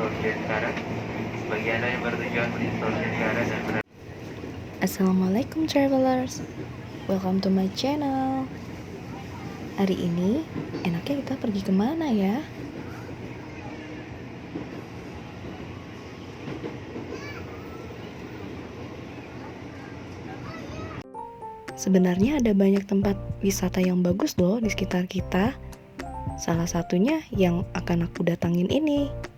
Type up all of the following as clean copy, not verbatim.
Sulawesi Utara. Bagi Anda yang bertujuan di Sulawesi Utara dan benar. Assalamualaikum travelers, welcome to my channel. Hari ini enaknya kita pergi kemana ya? Sebenarnya ada banyak tempat wisata yang bagus loh di sekitar kita. Salah satunya yang akan aku datangin ini.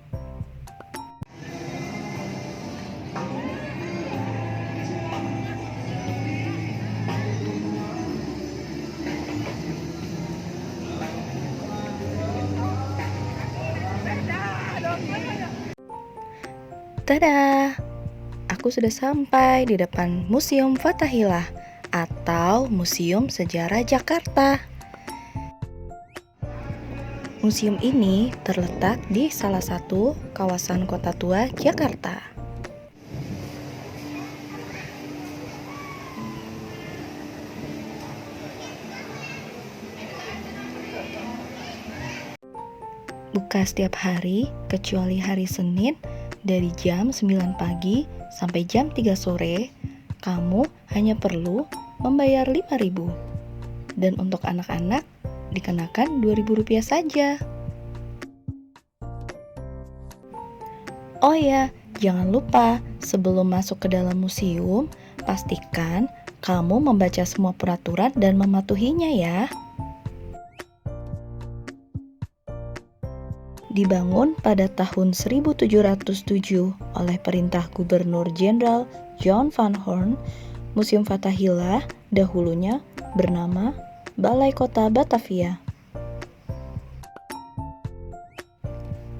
Tada! Aku sudah sampai di depan Museum Fathahillah atau Museum Sejarah Jakarta. Museum ini terletak di salah satu kawasan kota tua Jakarta. Buka setiap hari kecuali hari Senin dari jam 9 pagi sampai jam 3 sore. Kamu hanya perlu membayar 5.000. Dan untuk anak-anak dikenakan Rp2.000 saja. Oh ya, jangan lupa sebelum masuk ke dalam museum, pastikan kamu membaca semua peraturan dan mematuhinya ya. Dibangun pada tahun 1707 oleh perintah Gubernur Jenderal John Van Horn, Museum Fathahillah dahulunya bernama Balai Kota Batavia.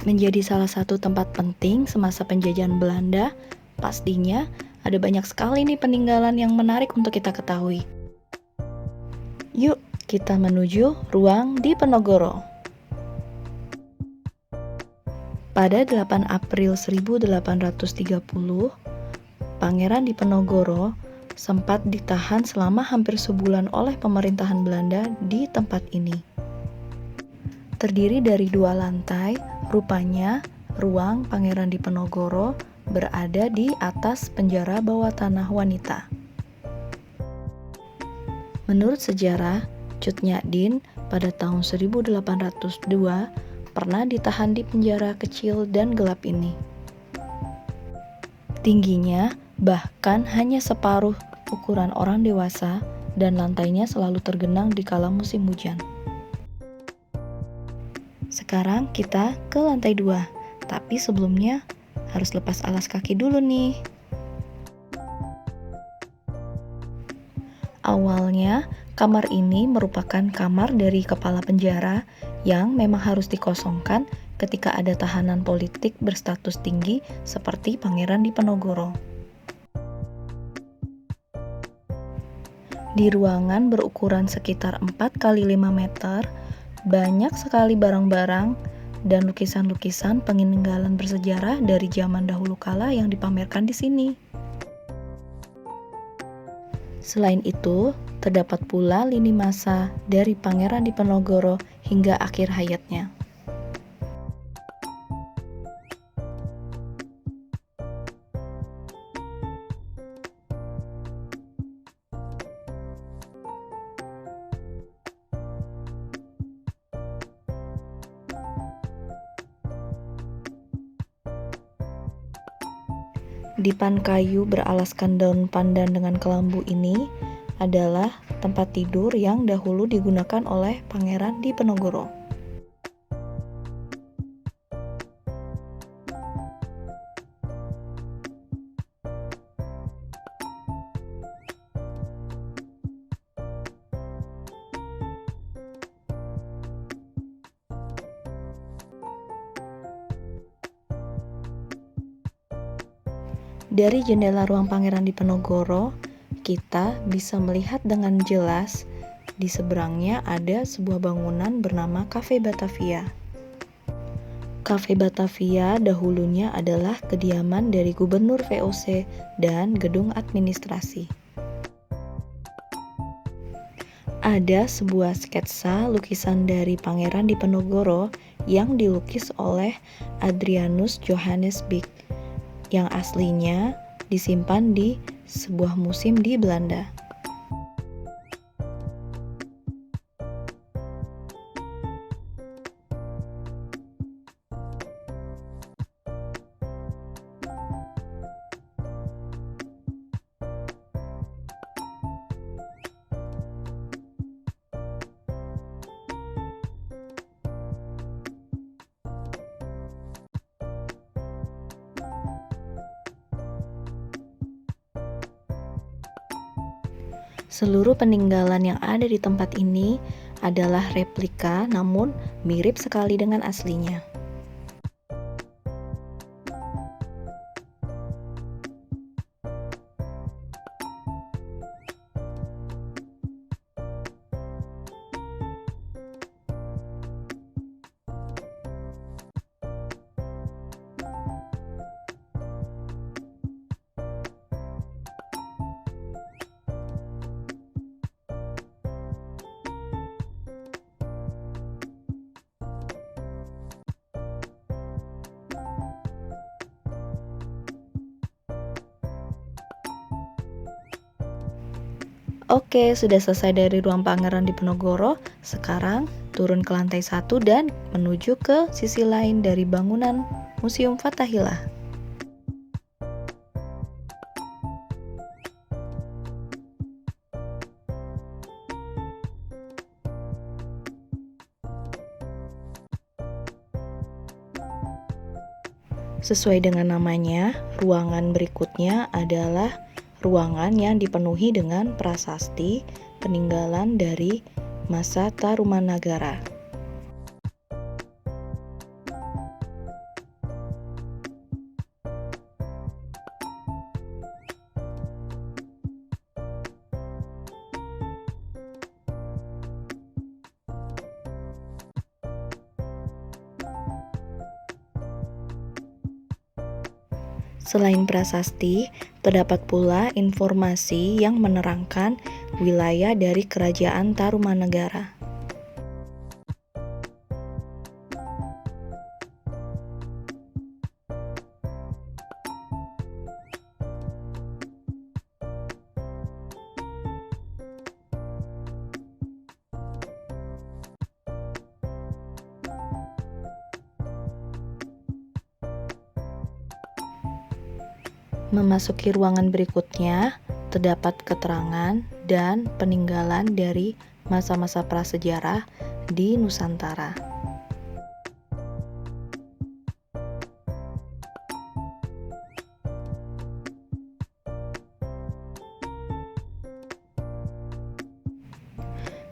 Menjadi salah satu tempat penting semasa penjajahan Belanda, pastinya ada banyak sekali nih peninggalan yang menarik untuk kita ketahui. Yuk, kita menuju ruang Diponegoro. Pada 8 April 1830, Pangeran Diponegoro sempat ditahan selama hampir sebulan oleh pemerintahan Belanda di tempat ini. Terdiri dari 2 lantai, rupanya ruang Pangeran Diponegoro berada di atas penjara bawah tanah wanita. Menurut sejarah, Cut Nyak pada tahun 1802 pernah ditahan di penjara kecil dan gelap ini. Tingginya bahkan hanya separuh ukuran orang dewasa dan lantainya selalu tergenang di kala musim hujan. Sekarang kita ke lantai 2, tapi sebelumnya harus lepas alas kaki dulu nih. Awalnya, kamar ini merupakan kamar dari kepala penjara yang memang harus dikosongkan ketika ada tahanan politik berstatus tinggi seperti Pangeran Diponegoro. Di ruangan berukuran sekitar 4 x 5 meter, banyak sekali barang-barang dan lukisan-lukisan peninggalan bersejarah dari zaman dahulu kala yang dipamerkan di sini. Selain itu, terdapat pula lini masa dari Pangeran Diponegoro hingga akhir hayatnya. Dipan kayu beralaskan daun pandan dengan kelambu ini adalah tempat tidur yang dahulu digunakan oleh Pangeran Diponegoro. Dari jendela ruang Pangeran Diponegoro, kita bisa melihat dengan jelas di seberangnya ada sebuah bangunan bernama Cafe Batavia. Cafe Batavia dahulunya adalah kediaman dari Gubernur VOC dan gedung administrasi. Ada sebuah sketsa lukisan dari Pangeran Diponegoro yang dilukis oleh Adrianus Johannes Beek yang aslinya disimpan di sebuah museum di Belanda. Seluruh peninggalan yang ada di tempat ini adalah replika, namun mirip sekali dengan aslinya. Oke, sudah selesai dari ruang Pangeran Diponegoro. Sekarang turun ke lantai 1 dan menuju ke sisi lain dari bangunan Museum Fathahillah. Sesuai dengan namanya, ruangan berikutnya adalah ruangan yang dipenuhi dengan prasasti peninggalan dari masa Tarumanagara. Selain prasasti, terdapat pula informasi yang menerangkan wilayah dari Kerajaan Tarumanagara. Memasuki ruangan berikutnya, terdapat keterangan dan peninggalan dari masa-masa prasejarah di Nusantara.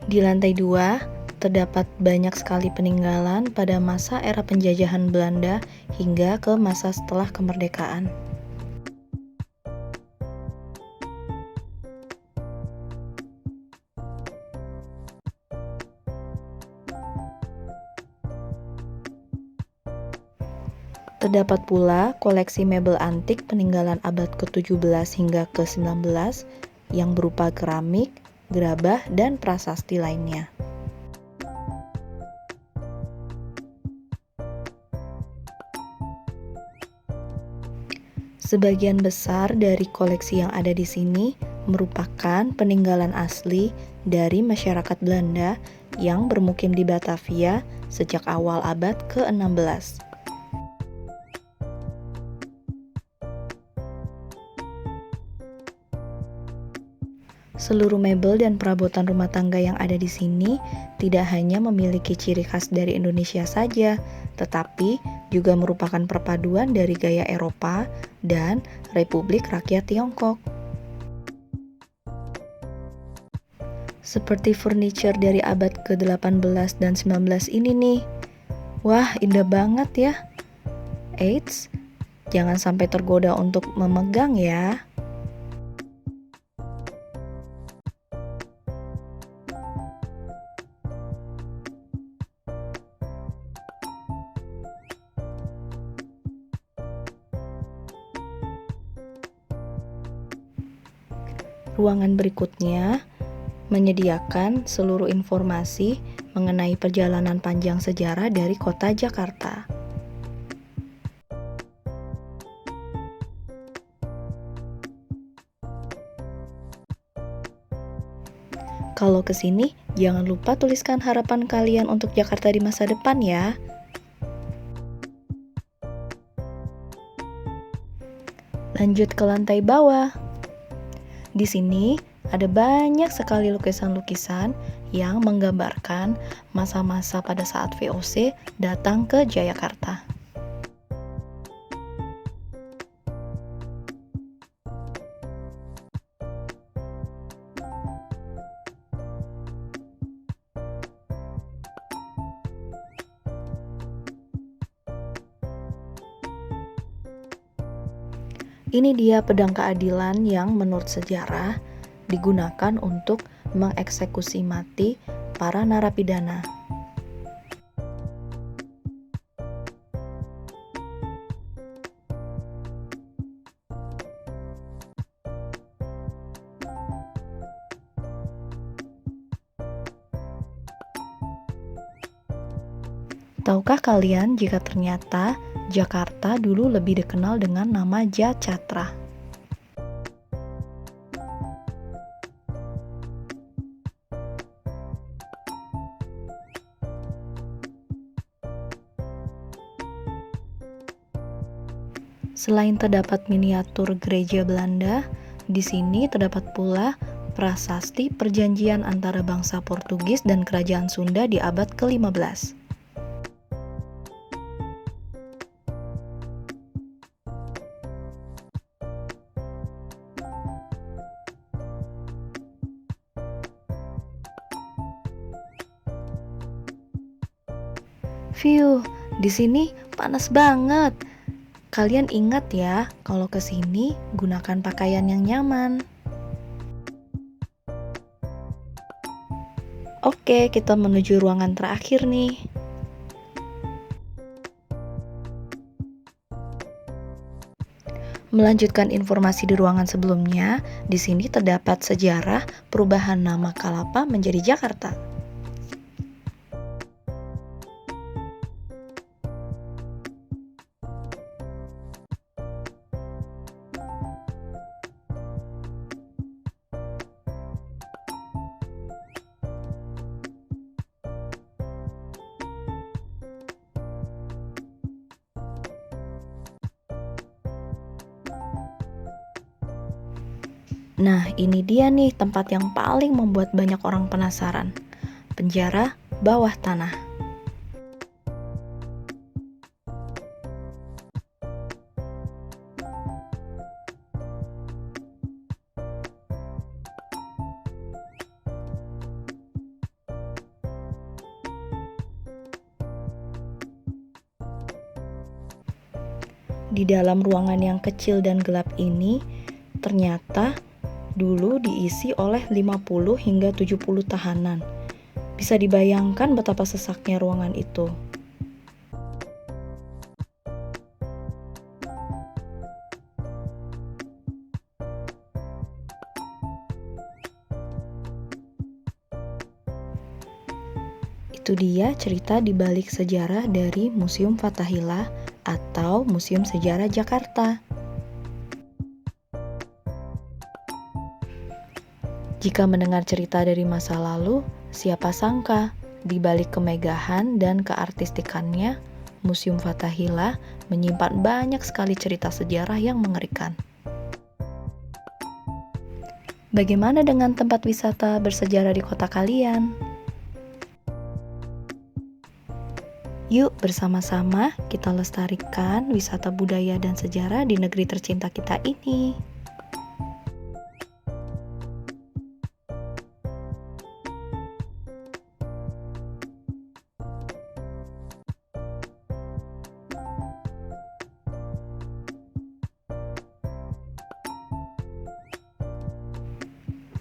Di lantai 2, terdapat banyak sekali peninggalan pada masa era penjajahan Belanda hingga ke masa setelah kemerdekaan. Terdapat pula koleksi mebel antik peninggalan abad ke-17 hingga ke-19 yang berupa keramik, gerabah, dan prasasti lainnya. Sebagian besar dari koleksi yang ada di sini merupakan peninggalan asli dari masyarakat Belanda yang bermukim di Batavia sejak awal abad ke-16. Seluruh mebel dan perabotan rumah tangga yang ada di sini tidak hanya memiliki ciri khas dari Indonesia saja, tetapi juga merupakan perpaduan dari gaya Eropa dan Republik Rakyat Tiongkok. Seperti furniture dari abad ke-18 dan 19 ini nih. Wah, indah banget ya. Eits, jangan sampai tergoda untuk memegang ya. Ruangan berikutnya menyediakan seluruh informasi mengenai perjalanan panjang sejarah dari kota Jakarta. Kalau ke sini, jangan lupa tuliskan harapan kalian untuk Jakarta di masa depan ya. Lanjut ke lantai bawah. Di sini ada banyak sekali lukisan-lukisan yang menggambarkan masa-masa pada saat VOC datang ke Jayakarta. Ini dia pedang keadilan yang menurut sejarah digunakan untuk mengeksekusi mati para narapidana. Tahukah kalian jika ternyata Jakarta dulu lebih dikenal dengan nama Jacatra? Selain terdapat miniatur gereja Belanda, di sini terdapat pula prasasti perjanjian antara bangsa Portugis dan kerajaan Sunda di abad ke-15. View, di sini panas banget. Kalian ingat ya, kalau ke sini gunakan pakaian yang nyaman. Oke, kita menuju ruangan terakhir nih. Melanjutkan informasi di ruangan sebelumnya, di sini terdapat sejarah perubahan nama Kalapa menjadi Jakarta. Nah, ini dia nih tempat yang paling membuat banyak orang penasaran. Penjara bawah tanah. Di dalam ruangan yang kecil dan gelap ini, ternyata dulu diisi oleh 50 hingga 70 tahanan. Bisa dibayangkan betapa sesaknya ruangan itu. Itu dia cerita di balik sejarah dari Museum Fathahillah atau Museum Sejarah Jakarta. Jika mendengar cerita dari masa lalu, siapa sangka di balik kemegahan dan keartistikannya, Museum Fathahillah menyimpan banyak sekali cerita sejarah yang mengerikan. Bagaimana dengan tempat wisata bersejarah di kota kalian? Yuk bersama-sama kita lestarikan wisata budaya dan sejarah di negeri tercinta kita ini.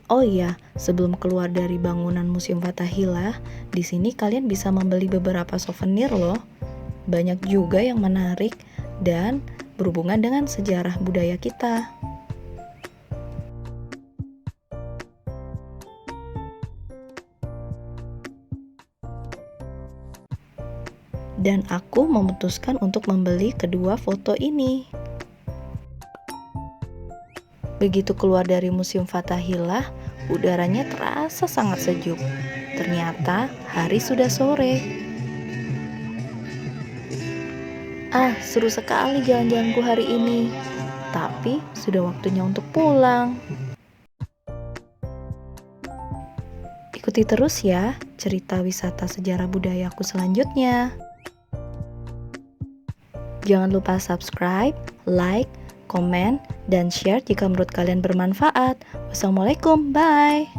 Oh iya, sebelum keluar dari bangunan Museum Fathahillah, di sini kalian bisa membeli beberapa souvenir loh. Banyak juga yang menarik dan berhubungan dengan sejarah budaya kita. Dan aku memutuskan untuk membeli kedua foto ini. Begitu keluar dari Museum Fathahillah, udaranya terasa sangat sejuk. Ternyata hari sudah sore. Seru sekali jalan-jalanku hari ini. Tapi sudah waktunya untuk pulang. Ikuti terus ya cerita wisata sejarah budayaku selanjutnya. Jangan lupa subscribe, like, komen, dan share jika menurut kalian bermanfaat. Wassalamualaikum, bye!